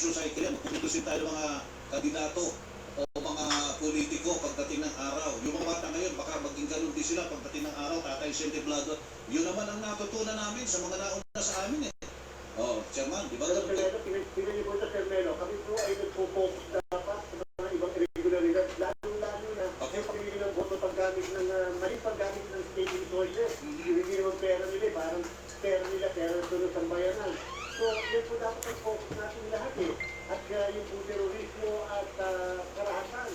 issue sa ikliyan. Kumitusin tayo ng mga kandidato o mga politiko pagdating ng araw. Yung mga bata ngayon, baka maging ganun din sila pagdating ng araw, tatay Sente Blado. Yun naman ang natutunan namin sa mga nauna sa amin eh. Oh, Chairman, di ba? Sir Melo, pinag-ibig po ito, Sir Melo. Kami po ay nagpo-focus dapat sa mga ibang irregularidad, lalo na yung pagiging ng boto paggamit ng maling paggamit ng state resources. Yung hindi naman pera nila, parang pera tulog ang bayanan. So, yun po dapat ang focus natin lahat eh. At yung po terorismo at karahasan.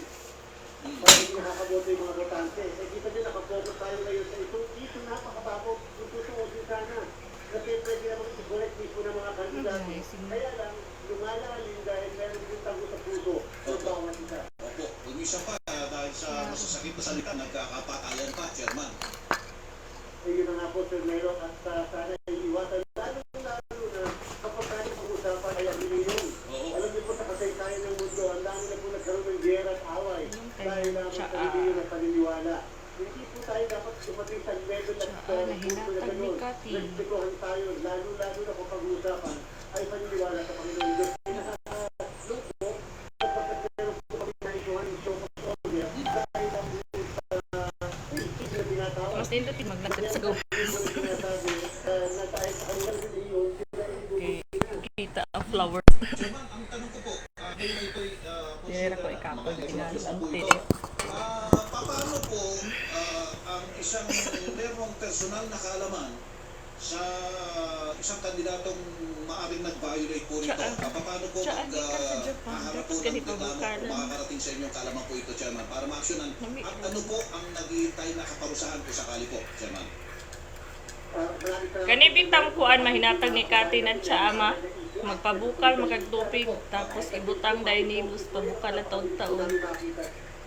Para hindi nakakaboto yung mga botante. Eh, kita nyo, nakafocus tayo ngayon sa ito. Ito napakabago, kung tutuosin sana. Kasi pwede naman i-correct mismo ng mga kandidato. Kaya lang, lumalalim dahil meron yung tago sa puso ng bawat isa. Opo, umisa pa dahil sa masasakit na salita, nagkakapatayan pa, Chairman. Eh, yun na nga po, Sir Melo, at sana iiwasan. Lalo na kapag tayo pag-usapan ay ang minimum. Alam niyo po, sa kasaysayan ng mundo, ang dami na po nagkaroon ng gera at away dahil naman sa reliyon at paniniwala. Hindi po tayo dapat dumating sa level at puso na gano'n. Respetuhan tayo, lalo na kung pag-uusapan ay paniniwala sa Panginoon Diyos. Pinakalupo, kapag meron po kami naisuhan ng show of order, dahil lang sa isip na tinatawag. Mas nito maglagad sa gawa. Na dahil sa kanilang reliyon, sila Kita ang flower. Chairman, ang tanong ko po, ngayon na ito'y Tinira ko ikapag pinalante. paano po ang isang merong personal na kaalaman sa isang kandidatong maaring nag-violate po nito? Paano po maghaharap po ng reklamo kung makakarating sa inyong kaalaman po ito, Chairman, para ma-actionan? At ano po ang naghihintay na kaparusahan po sakali po, Chairman? Kanibitang kuan mahinatag ni Katin at siya ama. Magpabukal, magagtupig, tapos ibutang dainibus, pabukal na taon-taon.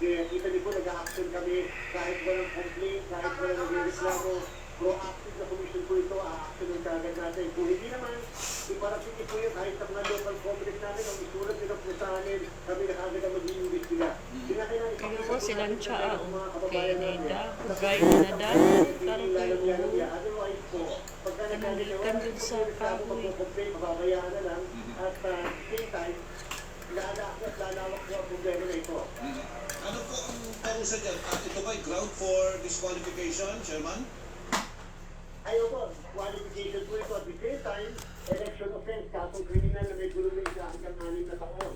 Kaya kita niyo po, nag-a-action kami kahit walang complaint, kahit walang nag-reklamo. Proactive na commission po ito, a-action ng kagad natin. Kung hindi naman, iparating niyo po yun kahit sa mga local complex natin, ang isulat nila po sa amin, kami na kagad ang mag-i-invest nila. Kaya po silang siya, kaya nida, gay na dahil, karoon kayo Otherwise po, pagka kanalikan dun sa kahoy. mababayaan na lang, at same time, lalawak po ang problema na ito. Ano po ang parusa dyan? Ito ba'y ground for disqualification, Chairman? Ayaw po, qualification po ito. At the same time, election offense, kapong criminal na may gulong na isa hanggang 6 na taon.